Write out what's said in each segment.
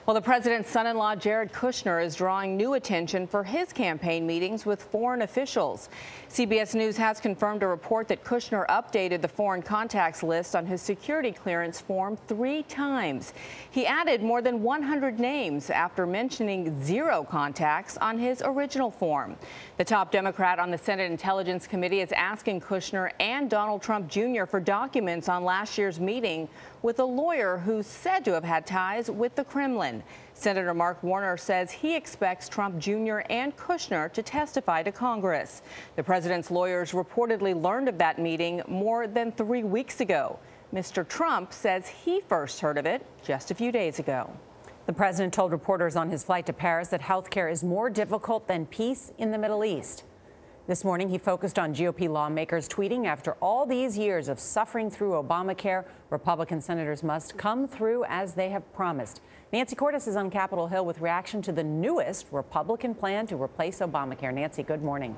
Well, the president's son-in-law, Jared Kushner, is drawing new attention for his campaign meetings with foreign officials. CBS News has confirmed a report that Kushner updated the foreign contacts list on his security clearance form 3 times. He added more than 100 names after mentioning 0 contacts on his original form. The top Democrat on the Senate Intelligence Committee is asking Kushner and Donald Trump Jr. for documents on last year's meeting with a lawyer who's said to have had ties with the Kremlin. Senator Mark Warner says he expects Trump Jr. and Kushner to testify to Congress. The president's lawyers reportedly learned of that meeting more than 3 weeks ago. Mr. Trump says he first heard of it just a few days ago. The president told reporters on his flight to Paris that health care is more difficult than peace in the Middle East. This morning, he focused on GOP lawmakers tweeting, after all these years of suffering through Obamacare, Republican senators must come through as they have promised. Nancy Cordes is on Capitol Hill with reaction to the newest Republican plan to replace Obamacare. Nancy, good morning.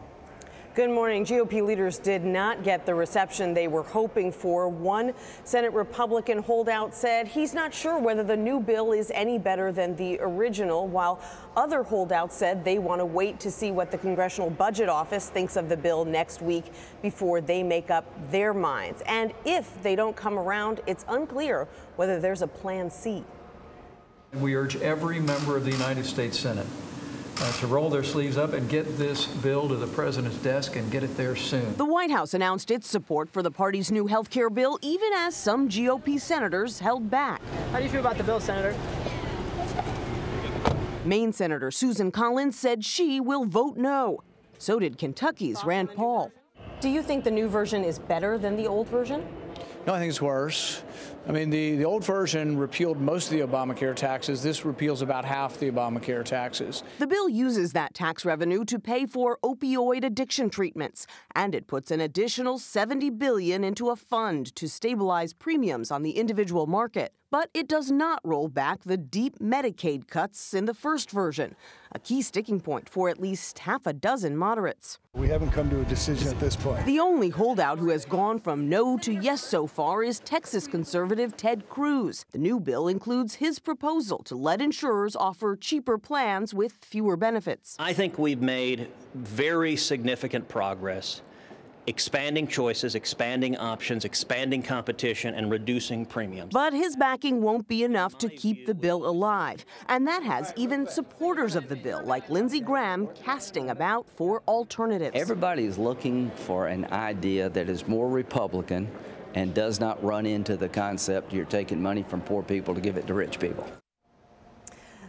Good morning. GOP leaders did not get the reception they were hoping for. One Senate Republican holdout said he's not sure whether the new bill is any better than the original, while other holdouts said they want to wait to see what the Congressional Budget Office thinks of the bill next week before they make up their minds. And if they don't come around, it's unclear whether there's a Plan C. We urge every member of the United States Senate to roll their sleeves up and get this bill to the president's desk and get it there soon. The White House announced its support for the party's new health care bill, even as some GOP senators held back. How do you feel about the bill, Senator? Maine Senator Susan Collins said she will vote no. So did Kentucky's Rand Paul. Do you think the new version is better than the old version? No, I think it's worse. I mean, the old version repealed most of the Obamacare taxes. This repeals about half the Obamacare taxes. The bill uses that tax revenue to pay for opioid addiction treatments, and it puts an additional $70 billion into a fund to stabilize premiums on the individual market. But it does not roll back the deep Medicaid cuts in the first version, a key sticking point for at least half a dozen moderates. We haven't come to a decision at this point. The only holdout who has gone from no to yes so far is Texas conservative Ted Cruz. The new bill includes his proposal to let insurers offer cheaper plans with fewer benefits. I think we've made very significant progress expanding choices, expanding options, expanding competition, and reducing premiums. But his backing won't be enough to keep the bill alive. And that has even supporters of the bill, like Lindsey Graham, casting about for alternatives. Everybody's looking for an idea that is more Republican and does not run into the concept you're taking money from poor people to give it to rich people.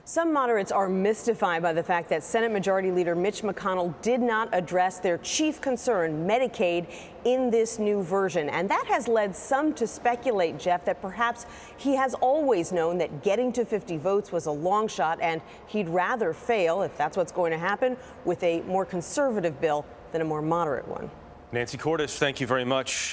Some moderates are mystified by the fact that Senate Majority Leader Mitch McConnell did not address their chief concern, Medicaid, in this new version. And that has led some to speculate, Jeff, that perhaps he has always known that getting to 50 votes was a long shot and he'd rather fail, if that's what's going to happen, with a more conservative bill than a more moderate one. Nancy Cordes, thank you very much.